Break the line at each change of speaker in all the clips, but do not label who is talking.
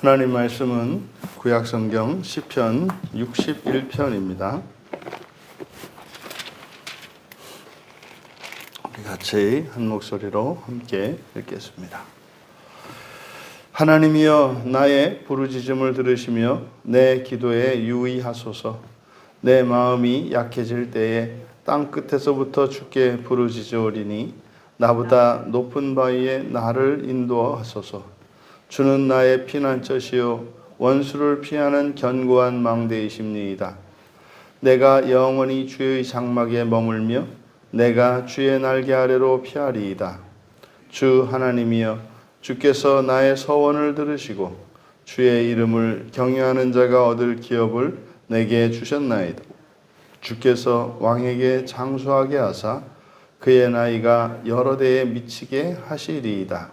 하나님 말씀은 구약성경 시편 61편입니다. 우리 같이 한 목소리로 함께 읽겠습니다. 하나님이여 나의 부르짖음을 들으시며 내 기도에 유의하소서. 내 마음이 약해질 때에 땅 끝에서부터 주께 부르짖으오리니 나보다 높은 바위에 나를 인도하소서. 주는 나의 피난처시요 원수를 피하는 견고한 망대이십니이다. 내가 영원히 주의 장막에 머물며 내가 주의 날개 아래로 피하리이다. 주 하나님이여 주께서 나의 서원을 들으시고 주의 이름을 경외하는 자가 얻을 기업을 내게 주셨나이다. 주께서 왕에게 장수하게 하사 그의 나이가 여러 대에 미치게 하시리이다.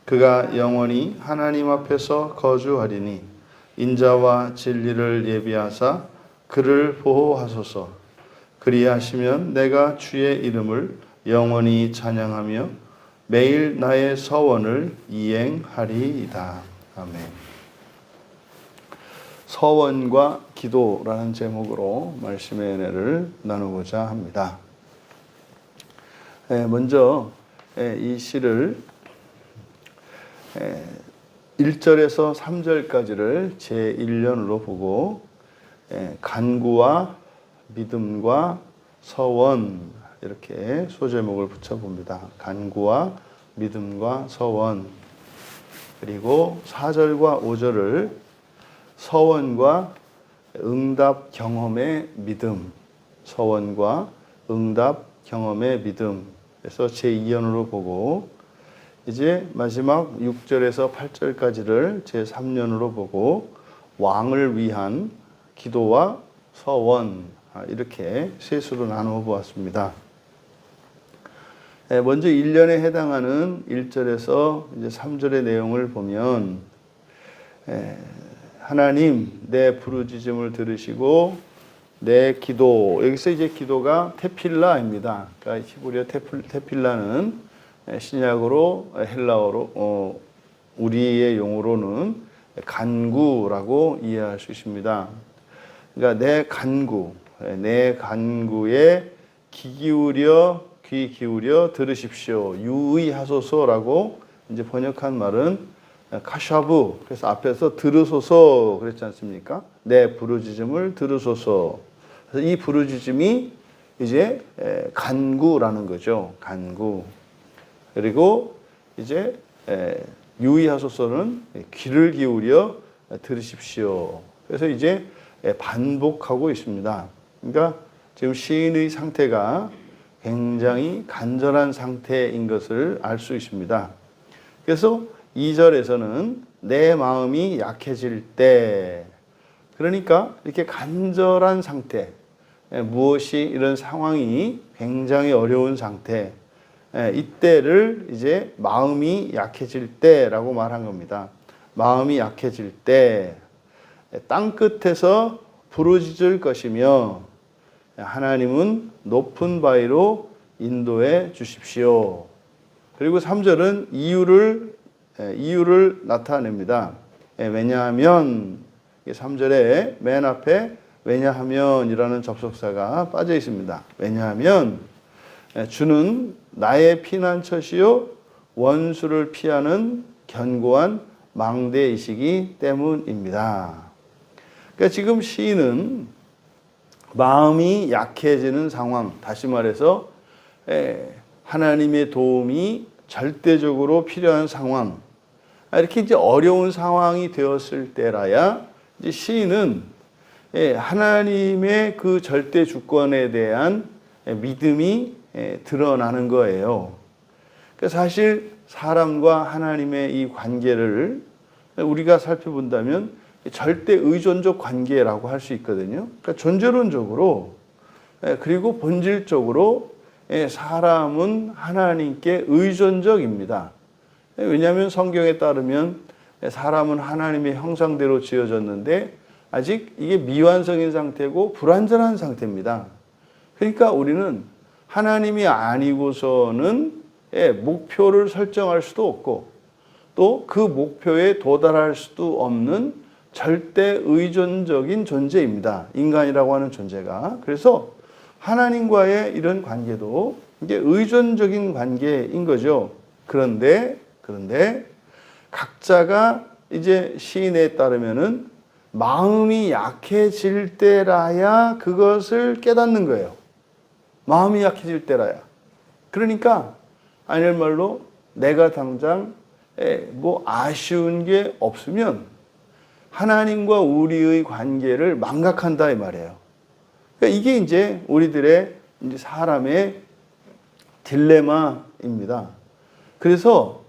그가 영원히 하나님 앞에서 거주하리니 인자와 진리를 예비하사 그를 보호하소서. 그리하시면 내가 주의 이름을 영원히 찬양하며 매일 나의 서원을 이행하리이다. 아멘. 서원과 기도라는 제목으로 말씀의 은혜를 나누고자 합니다. 먼저 이 시를 1절에서 3절까지를 제1년으로 보고 간구와 믿음과 서원 이렇게 소제목을 붙여봅니다. 간구와 믿음과 서원. 그리고 4절과 5절을 서원과 응답 경험의 믿음, 서원과 응답 경험의 믿음. 그래서 제2년으로 보고 이제 마지막 6절에서 8절까지를 제3년으로 보고 왕을 위한 기도와 서원 이렇게 셋으로 나누어 보았습니다. 먼저 1년에 해당하는 1절에서 이제 3절의 내용을 보면 하나님 내 부르짖음을 들으시고 내 기도, 여기서 이제 기도가 테필라입니다. 그러니까 히브리어 테필라는 신약으로 헬라어로 우리의 용어로는 간구라고 이해할 수 있습니다. 그러니까 내 간구에 귀 기울여 들으십시오. 유의하소서라고 이제 번역한 말은 카샤브. 그래서 앞에서 들으소서 그랬지 않습니까? 내 부르짖음을 들으소서. 그래서 이 부르짖음이 이제 간구라는 거죠. 간구. 그리고 이제 유의하소서는 귀를 기울여 들으십시오. 그래서 이제 반복하고 있습니다. 그러니까 지금 시인의 상태가 굉장히 간절한 상태인 것을 알 수 있습니다. 그래서 2절에서는 내 마음이 약해질 때, 그러니까 이렇게 간절한 상태, 무엇이 이런 상황이 굉장히 어려운 상태, 이때를 이제 마음이 약해질 때라고 말한 겁니다. 마음이 약해질 때 땅 끝에서 부르짖을 것이며 하나님은 높은 바위로 인도해 주십시오. 그리고 3절은 이유를 나타냅니다. 왜냐하면 3절에 맨 앞에 왜냐하면이라는 접속사가 빠져 있습니다. 왜냐하면 주는 나의 피난처시요 원수를 피하는 견고한 망대이시기 때문입니다. 그러니까 지금 시인은 마음이 약해지는 상황, 다시 말해서 하나님의 도움이 절대적으로 필요한 상황, 이렇게 이제 어려운 상황이 되었을 때라야 이제 시인은 하나님의 그 절대 주권에 대한 믿음이 드러나는 거예요. 그러니까 사실 사람과 하나님의 이 관계를 우리가 살펴본다면 절대 의존적 관계라고 할 수 있거든요. 그러니까 존재론적으로 그리고 본질적으로 사람은 하나님께 의존적입니다. 왜냐하면 성경에 따르면 사람은 하나님의 형상대로 지어졌는데 아직 이게 미완성인 상태고 불완전한 상태입니다. 그러니까 우리는 하나님이 아니고서는 목표를 설정할 수도 없고 또 그 목표에 도달할 수도 없는 절대 의존적인 존재입니다. 인간이라고 하는 존재가. 그래서 하나님과의 이런 관계도 이게 의존적인 관계인 거죠. 그런데 각자가 이제 시인에 따르면은 마음이 약해질 때라야 그것을 깨닫는 거예요. 마음이 약해질 때라야. 그러니까 아닐 말로 내가 당장 뭐 아쉬운 게 없으면 하나님과 우리의 관계를 망각한다 이 말이에요. 그러니까 이게 이제 우리들의 이제 사람의 딜레마입니다. 그래서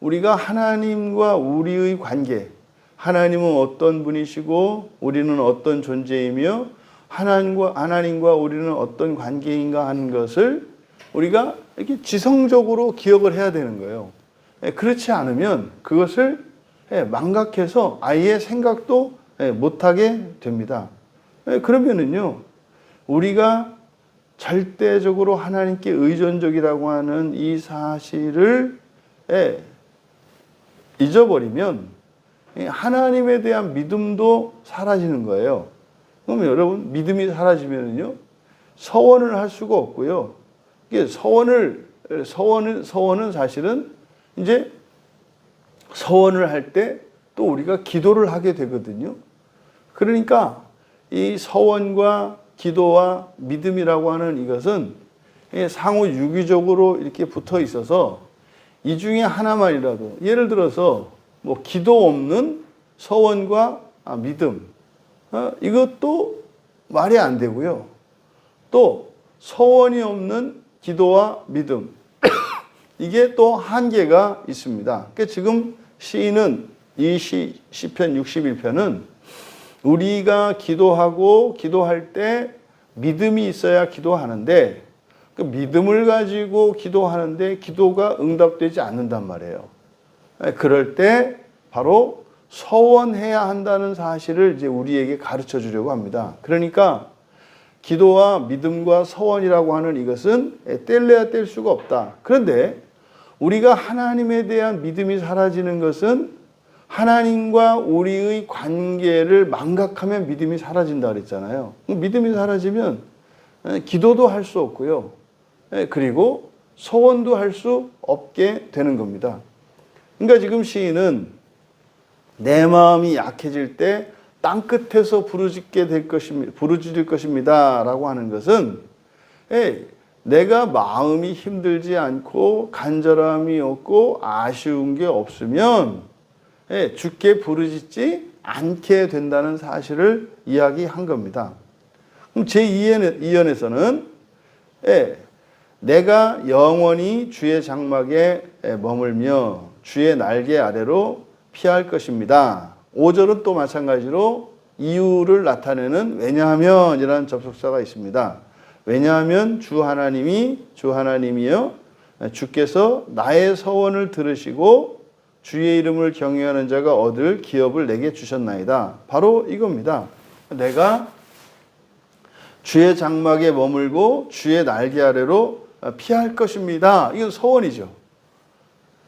우리가 하나님과 우리의 관계, 하나님은 어떤 분이시고 우리는 어떤 존재이며 하나님과 우리는 어떤 관계인가 하는 것을 우리가 이렇게 지성적으로 기억을 해야 되는 거예요. 그렇지 않으면 그것을 망각해서 아예 생각도 못하게 됩니다. 그러면은요, 우리가 절대적으로 하나님께 의존적이라고 하는 이 사실을 잊어버리면 하나님에 대한 믿음도 사라지는 거예요. 그러면 여러분, 믿음이 사라지면은요, 서원을 할 수가 없고요. 이게 서원은 사실은 이제 서원을 할 때 또 우리가 기도를 하게 되거든요. 그러니까 이 서원과 기도와 믿음이라고 하는 이것은 상호 유기적으로 이렇게 붙어 있어서 이 중에 하나만이라도, 예를 들어서 뭐 기도 없는 서원과 믿음, 이것도 말이 안 되고요. 또 서원이 없는 기도와 믿음, 이게 또 한계가 있습니다. 그러니까 지금 시인은 이 시편 61편은 우리가 기도할 때 믿음이 있어야 기도하는데 그 믿음을 가지고 기도하는데 기도가 응답되지 않는단 말이에요. 그럴 때 바로 서원해야 한다는 사실을 이제 우리에게 가르쳐 주려고 합니다. 그러니까 기도와 믿음과 서원이라고 하는 이것은 뗄래야 뗄 수가 없다. 그런데 우리가 하나님에 대한 믿음이 사라지는 것은 하나님과 우리의 관계를 망각하면 믿음이 사라진다 그랬잖아요. 믿음이 사라지면 기도도 할 수 없고요. 그리고 서원도 할 수 없게 되는 겁니다. 그러니까 지금 시인은 내 마음이 약해질 때 땅끝에서 부르짖을 것입니다 라고 하는 것은 내가 마음이 힘들지 않고 간절함이 없고 아쉬운 게 없으면 주께 부르짖지 않게 된다는 사실을 이야기한 겁니다. 그럼 제2연에서는 내가 영원히 주의 장막에 머물며 주의 날개 아래로 피할 것입니다. 5절은 또 마찬가지로 이유를 나타내는 왜냐하면 이라는 접속사가 있습니다. 왜냐하면 주 하나님이여 주께서 나의 서원을 들으시고 주의 이름을 경외하는 자가 얻을 기업을 내게 주셨나이다. 바로 이겁니다. 내가 주의 장막에 머물고 주의 날개 아래로 피할 것입니다. 이건 서원이죠.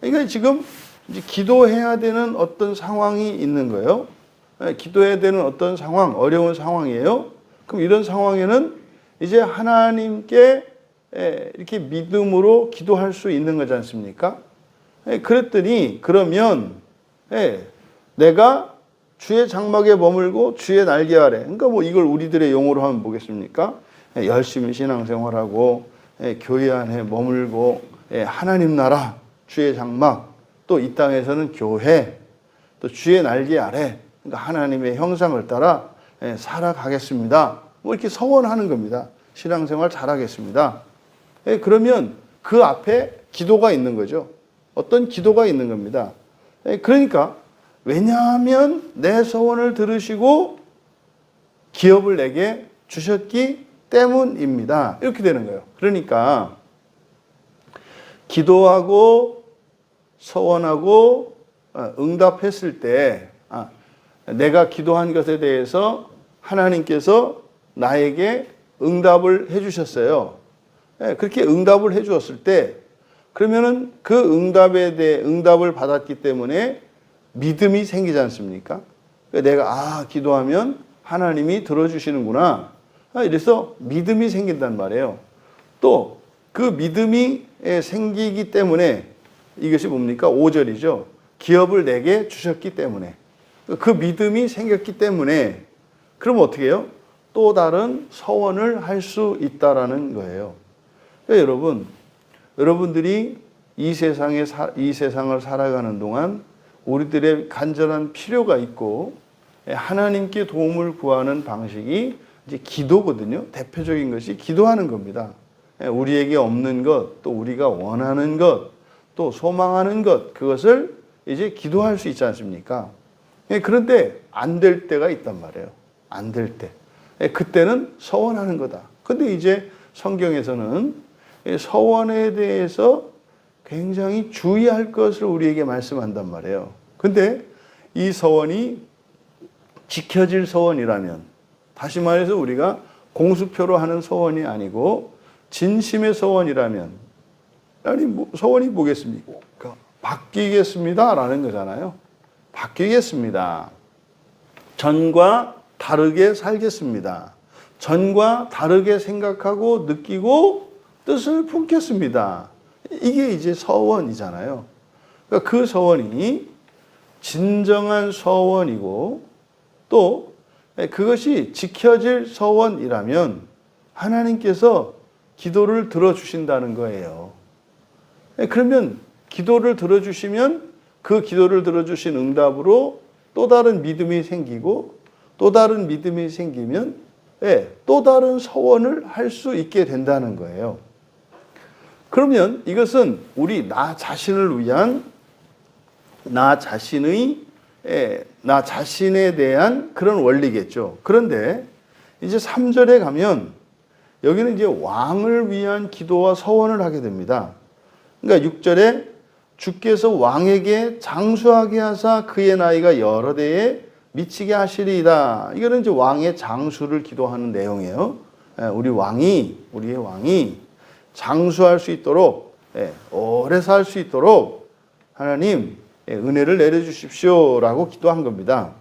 그러니까 지금 이제 기도해야 되는 어떤 상황이 있는 거예요. 기도해야 되는 어떤 상황, 어려운 상황이에요. 그럼 이런 상황에는 이제 하나님께 이렇게 믿음으로 기도할 수 있는 거지 않습니까? 그랬더니 그러면 내가 주의 장막에 머물고 주의 날개 아래, 그러니까 뭐 이걸 우리들의 용어로 하면 뭐겠습니까? 열심히 신앙생활하고 교회 안에 머물고 하나님 나라, 주의 장막, 또 이 땅에서는 교회, 또 주의 날개 아래, 그러니까 하나님의 형상을 따라 살아가겠습니다. 뭐 이렇게 서원하는 겁니다. 신앙생활 잘하겠습니다. 그러면 그 앞에 기도가 있는 거죠. 어떤 기도가 있는 겁니다. 그러니까 왜냐하면 내 서원을 들으시고 기업을 내게 주셨기 때문입니다. 이렇게 되는 거예요. 그러니까 기도하고 서원하고 응답했을 때 내가 기도한 것에 대해서 하나님께서 나에게 응답을 해 주셨어요. 그렇게 응답을 해 주었을 때 그러면은 그 응답에 대해 응답을 받았기 때문에 믿음이 생기지 않습니까? 그러니까 내가 기도하면 하나님이 들어주시는구나. 이래서 믿음이 생긴단 말이에요. 또 그 믿음이 생기기 때문에 이것이 뭡니까? 5절이죠. 기업을 내게 주셨기 때문에. 그 믿음이 생겼기 때문에 그럼 어떻게 해요? 또 다른 서원을 할 수 있다라는 거예요. 그러니까 여러분들이 이 세상을 살아가는 동안 우리들의 간절한 필요가 있고 하나님께 도움을 구하는 방식이 이제 기도거든요. 대표적인 것이 기도하는 겁니다. 우리에게 없는 것, 또 우리가 원하는 것, 또 소망하는 것, 그것을 이제 기도할 수 있지 않습니까? 그런데 안 될 때가 있단 말이에요. 안 될 때. 그때는 서원하는 거다. 근데 이제 성경에서는 서원에 대해서 굉장히 주의할 것을 우리에게 말씀한단 말이에요. 근데 이 서원이 지켜질 서원이라면, 다시 말해서 우리가 공수표로 하는 서원이 아니고 진심의 서원이라면, 아니 서원이 뭐겠습니까? 바뀌겠습니다 라는 거잖아요. 바뀌겠습니다. 전과 다르게 살겠습니다. 전과 다르게 생각하고 느끼고 뜻을 품겠습니다. 이게 이제 서원이잖아요. 그러니까 그 서원이 진정한 서원이고 또 그것이 지켜질 서원이라면 하나님께서 기도를 들어주신다는 거예요. 그러면 기도를 들어주시면 그 기도를 들어주신 응답으로 또 다른 믿음이 생기고 또 다른 믿음이 생기면 또 다른 서원을 할 수 있게 된다는 거예요. 그러면 이것은 우리 나 자신을 위한 나 자신에 대한 그런 원리겠죠. 그런데 이제 3절에 가면 여기는 이제 왕을 위한 기도와 서원을 하게 됩니다. 그러니까 6절에 주께서 왕에게 장수하게 하사 그의 나이가 여러 대에 미치게 하시리이다. 이거는 이제 왕의 장수를 기도하는 내용이에요. 우리의 왕이 장수할 수 있도록, 오래 살 수 있도록 하나님 은혜를 내려주십시오라고 기도한 겁니다.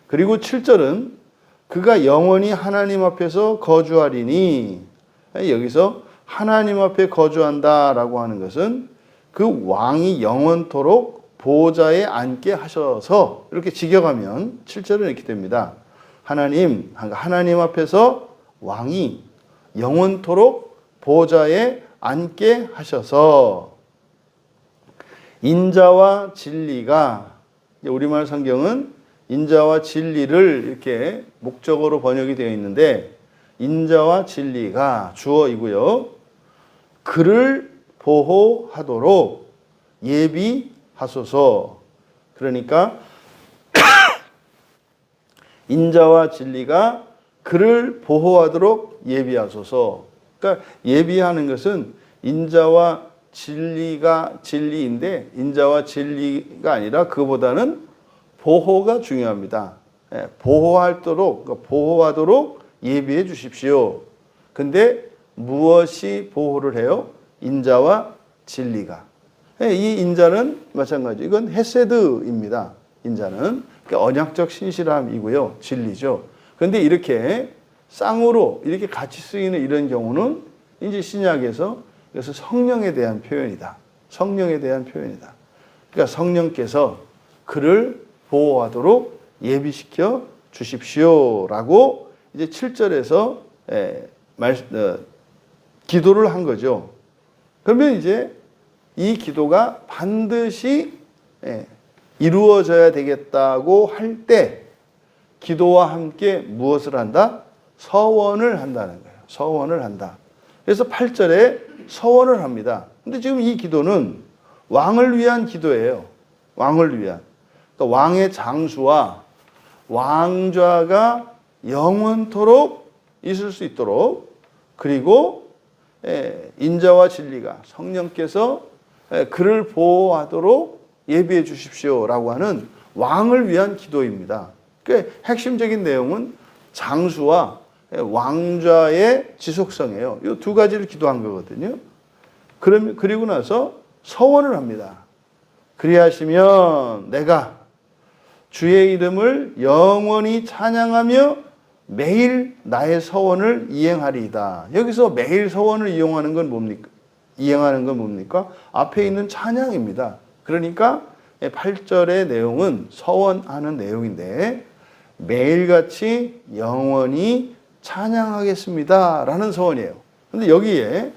그리고 7절은 그가 영원히 하나님 앞에서 거주하리니, 여기서 하나님 앞에 거주한다라고 하는 것은 그 왕이 영원토록 보좌에 앉게 하셔서 이렇게 직역하면 7절은 이렇게 됩니다. 하나님 앞에서 왕이 영원토록 보좌에 앉게 하셔서 인자와 진리가, 우리말 성경은 인자와 진리를 이렇게 목적어로 번역이 되어 있는데 인자와 진리가 주어이고요. 그를 보호하도록 예비하소서. 그러니까 인자와 진리가 그를 보호하도록 예비하소서. 그러니까 예비하는 것은 인자와 진리가 진리인데 인자와 진리가 아니라 그보다는 보호가 중요합니다. 보호하도록 예비해 주십시오. 근데 무엇이 보호를 해요? 인자와 진리가. 이 인자는 마찬가지. 이건 헤세드입니다. 인자는 언약적 신실함이고요. 진리죠. 그런데 이렇게 쌍으로 이렇게 같이 쓰이는 이런 경우는 이제 신약에서 이것은 성령에 대한 표현이다. 성령에 대한 표현이다. 그러니까 성령께서 그를 보호하도록 예비시켜 주십시오라고 이제 7절에서 기도를 한 거죠. 그러면 이제 이 기도가 반드시 이루어져야 되겠다고 할 때 기도와 함께 무엇을 한다? 서원을 한다는 거예요. 서원을 한다. 그래서 8절에 서원을 합니다. 근데 지금 이 기도는 왕을 위한 기도예요. 왕을 위한. 그러니까 왕의 장수와 왕좌가 영원토록 있을 수 있도록, 그리고 인자와 진리가 성령께서 그를 보호하도록 예비해 주십시오라고 하는 왕을 위한 기도입니다. 그 핵심적인 내용은 장수와 왕좌의 지속성이에요. 이 두 가지를 기도한 거거든요. 그리고 나서 서원을 합니다. 그리하시면 내가 주의 이름을 영원히 찬양하며 매일 나의 서원을 이행하리이다. 여기서 매일 서원을 이행하는 건 뭡니까? 앞에 있는 찬양입니다. 그러니까 8절의 내용은 서원하는 내용인데 매일같이 영원히 찬양하겠습니다 라는 서원이에요. 근데 여기에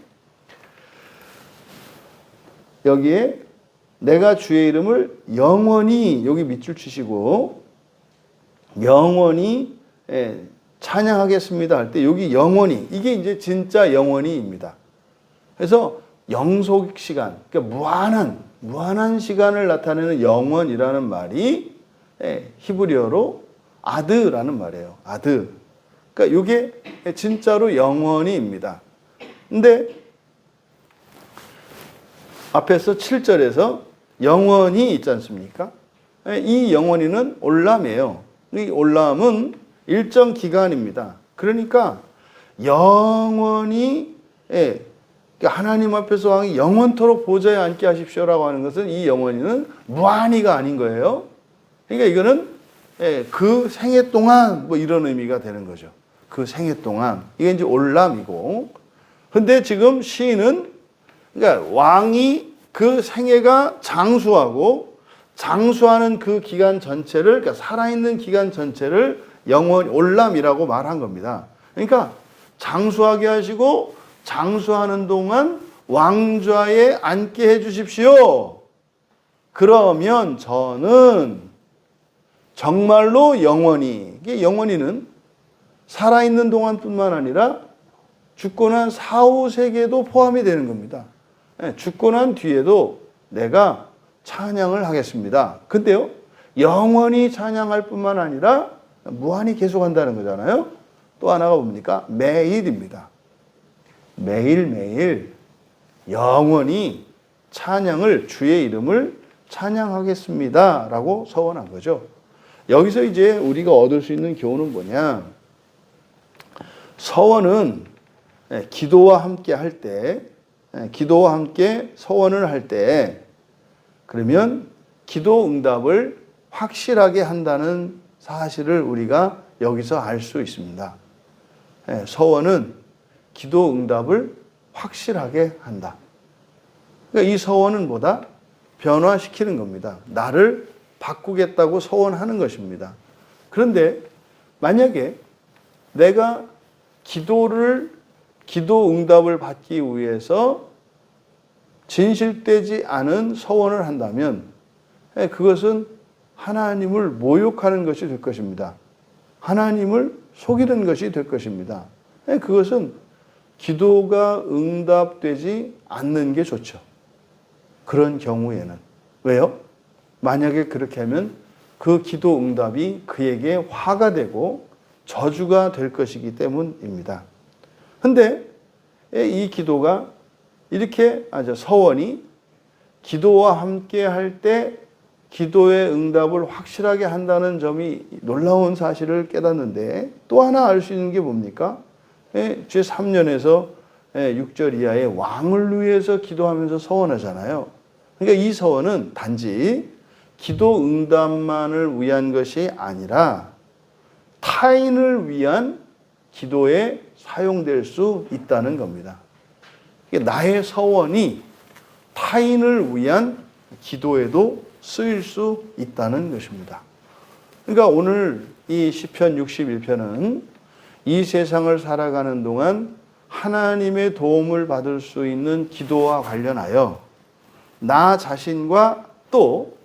내가 주의 이름을 영원히, 여기 밑줄 치시고 영원히 찬양하겠습니다 할 때 여기 영원히, 이게 이제 진짜 영원히입니다. 그래서 영속 시간, 그러니까 무한한 시간을 나타내는 영원이라는 말이 히브리어로 아드라는 말이에요. 아드. 그러니까 이게 진짜로 영원히입니다. 근데 앞에서 7절에서 영원히 있지 않습니까? 이 영원히는 올람이에요. 이 올람은 일정 기간입니다. 그러니까 영원히 하나님 앞에서 왕이 영원토록 보좌에 앉게 하십시오라고 하는 것은 이 영원히는 무한히가 아닌 거예요. 그러니까 이거는 그 생애 동안 뭐 이런 의미가 되는 거죠. 그 생애 동안. 이게 이제 올람이고. 근데 지금 시인은 그러니까 왕이 그 생애가 장수하고 장수하는 그 기간 전체를, 그러니까 살아있는 기간 전체를 영원 올람이라고 말한 겁니다. 그러니까 장수하게 하시고 장수하는 동안 왕좌에 앉게 해 주십시오. 그러면 저는 정말로 영원히, 이게 영원히는 살아있는 동안뿐만 아니라 죽고 난 사후 세계도 포함이 되는 겁니다. 죽고 난 뒤에도 내가 찬양을 하겠습니다. 근데요, 영원히 찬양할 뿐만 아니라 무한히 계속한다는 거잖아요. 또 하나가 뭡니까? 매일입니다. 매일매일 영원히 찬양을, 주의 이름을 찬양하겠습니다 라고 서원한 거죠. 여기서 이제 우리가 얻을 수 있는 교훈은 뭐냐? 서원은 기도와 함께 할 때, 기도와 함께 서원을 할 때, 그러면 기도 응답을 확실하게 한다는 사실을 우리가 여기서 알 수 있습니다. 서원은 기도 응답을 확실하게 한다. 그러니까 이 서원은 뭐다? 변화시키는 겁니다. 나를 바꾸겠다고 서원하는 것입니다. 그런데 만약에 내가 기도 응답을 받기 위해서 진실되지 않은 서원을 한다면 그것은 하나님을 모욕하는 것이 될 것입니다. 하나님을 속이는 것이 될 것입니다. 그것은 기도가 응답되지 않는 게 좋죠. 그런 경우에는. 왜요? 만약에 그렇게 하면 그 기도 응답이 그에게 화가 되고 저주가 될 것이기 때문입니다. 근데 이 기도가 이렇게 서원이 기도와 함께 할 때 기도의 응답을 확실하게 한다는 점이 놀라운 사실을 깨닫는데, 또 하나 알 수 있는 게 뭡니까? 제3년에서 6절 이하에 왕을 위해서 기도하면서 서원하잖아요. 그러니까 이 서원은 단지 기도 응답만을 위한 것이 아니라 타인을 위한 기도에 사용될 수 있다는 겁니다. 나의 서원이 타인을 위한 기도에도 쓰일 수 있다는 것입니다. 그러니까 오늘 이 시편 61편은 이 세상을 살아가는 동안 하나님의 도움을 받을 수 있는 기도와 관련하여 나 자신과 또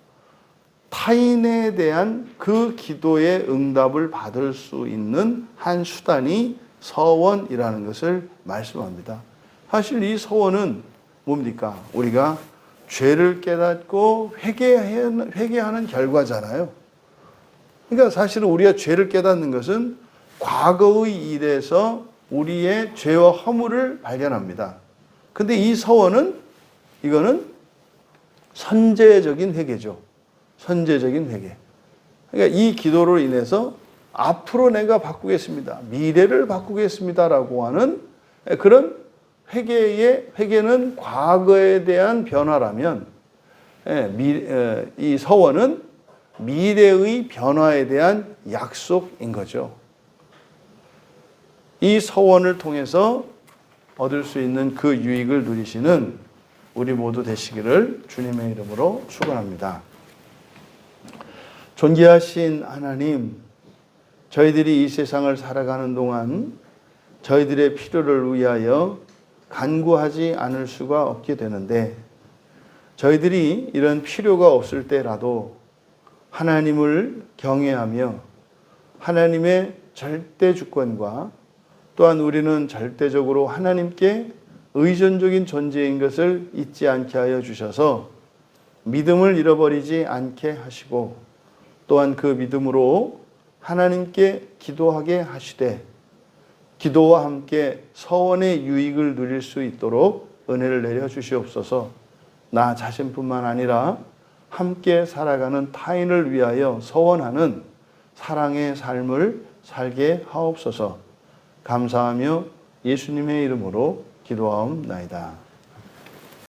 타인에 대한 그 기도의 응답을 받을 수 있는 한 수단이 서원이라는 것을 말씀합니다. 사실 이 서원은 뭡니까? 우리가 죄를 깨닫고 회개하는 결과잖아요. 그러니까 사실은 우리가 죄를 깨닫는 것은 과거의 일에서 우리의 죄와 허물을 발견합니다. 근데 이 서원은, 이거는 선제적인 회개죠. 선제적인 회개. 그러니까 이 기도로 인해서 앞으로 내가 바꾸겠습니다. 미래를 바꾸겠습니다라고 하는 그런 회개는 과거에 대한 변화라면 이 서원은 미래의 변화에 대한 약속인 거죠. 이 서원을 통해서 얻을 수 있는 그 유익을 누리시는 우리 모두 되시기를 주님의 이름으로 축원합니다. 존귀하신 하나님, 저희들이 이 세상을 살아가는 동안 저희들의 필요를 위하여 간구하지 않을 수가 없게 되는데, 저희들이 이런 필요가 없을 때라도 하나님을 경외하며 하나님의 절대 주권과 또한 우리는 절대적으로 하나님께 의존적인 존재인 것을 잊지 않게 하여 주셔서 믿음을 잃어버리지 않게 하시고, 또한 그 믿음으로 하나님께 기도하게 하시되 기도와 함께 서원의 유익을 누릴 수 있도록 은혜를 내려 주시옵소서. 나 자신뿐만 아니라 함께 살아가는 타인을 위하여 서원하는 사랑의 삶을 살게 하옵소서. 감사하며 예수님의 이름으로 기도하옵나이다.